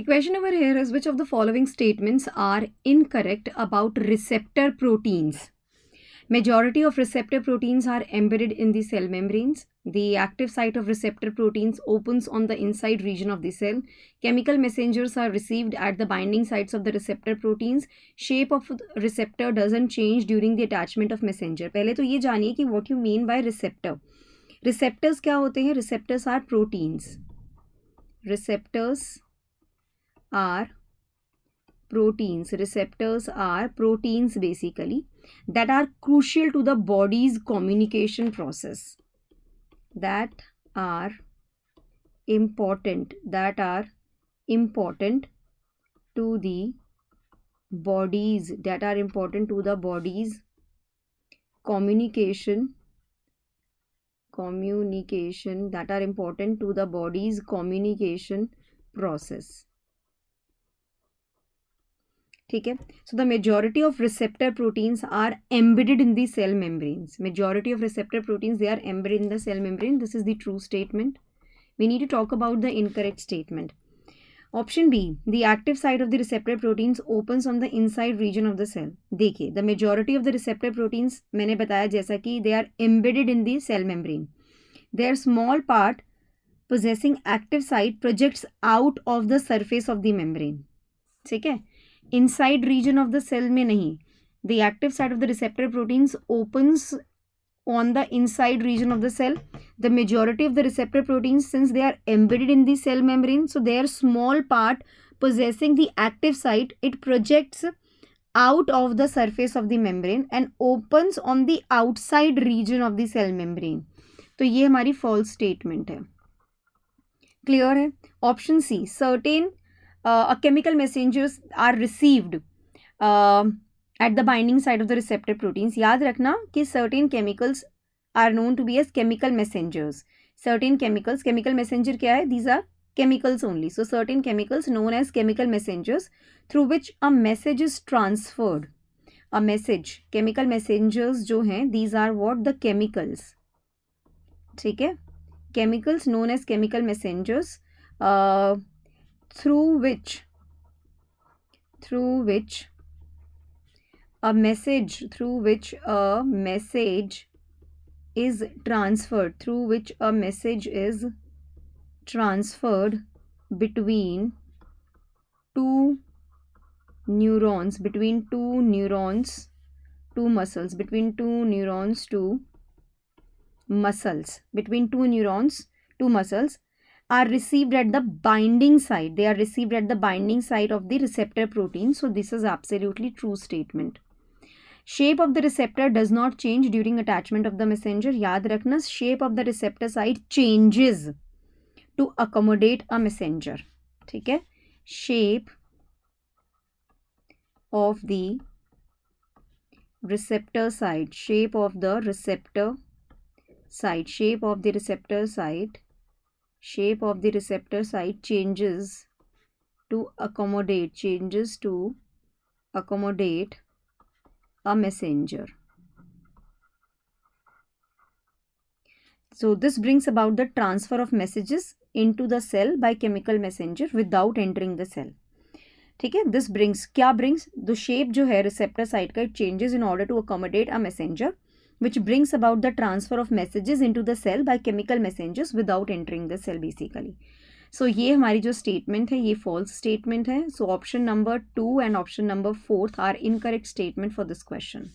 The question over here is, which of the following statements are incorrect about receptor proteins? Majority of receptor proteins are embedded in the cell membranes. The active site of receptor proteins opens on the inside region of the cell. Chemical messengers are received at the binding sites of the receptor proteins. Shape of receptor doesn't change during the attachment of messenger. पहले तो ये जानिए कि what you mean by receptor. Receptors क्या होते हैं? Receptors are proteins. Receptors are proteins. Receptors are proteins basically that are crucial to the body's communication process. That are important to the body's communication that are important to the body's communication process. ठीक है. So the majority of receptor proteins are embedded in the cell membranes. Majority of receptor proteins, they are embedded in the cell membrane. This is the true statement. We need to talk about the incorrect statement. Option B, the active site of the receptor proteins opens on the inside region of the cell. देखिए, the majority of the receptor proteins मैंने बताया जैसा कि they are embedded in the cell membrane. Their small part possessing active site projects out of the surface of the membrane. ठीक है. Inside region of the cell में नहीं. The active site of the receptor proteins opens on the inside region of the cell. The majority of the receptor proteins, since they are embedded in the cell membrane, so their small part possessing the active site, it projects out of the surface of the membrane and opens on the outside region of the cell membrane. तो ये हमारी false statement है. Clear है? Option C, certain chemical messengers are received at the binding site of the receptor proteins. याद रखना कि certain chemicals are known to be as chemical messengers. Certain chemicals, chemical messenger क्या है? These are chemicals only. So certain chemicals known as chemical messengers through which a message is transferred. A message, chemical messengers जो हैं, these are what? The chemicals. ठीक है? Chemicals known as chemical messengers through which a message is transferred, between two neurons, two muscles, are received at the binding site. They are received at the binding site of the receptor protein. So this is absolutely true statement. Shape of the receptor does not change during attachment of the messenger. याद रखना, shape of the receptor site changes to accommodate a messenger. ठीक है? Shape of the receptor site changes to accommodate a messenger. So this brings about the transfer of messages into the cell by chemical messenger without entering the cell. ठीक है? This brings, क्या brings? The shape जो है receptor site का, it changes in order to accommodate a messenger, which brings about the transfer of messages into the cell by chemical messengers without entering the cell basically. So ये हमारी जो statement है, ये false statement है. So option number 2 and option number 4 are incorrect statement for this question.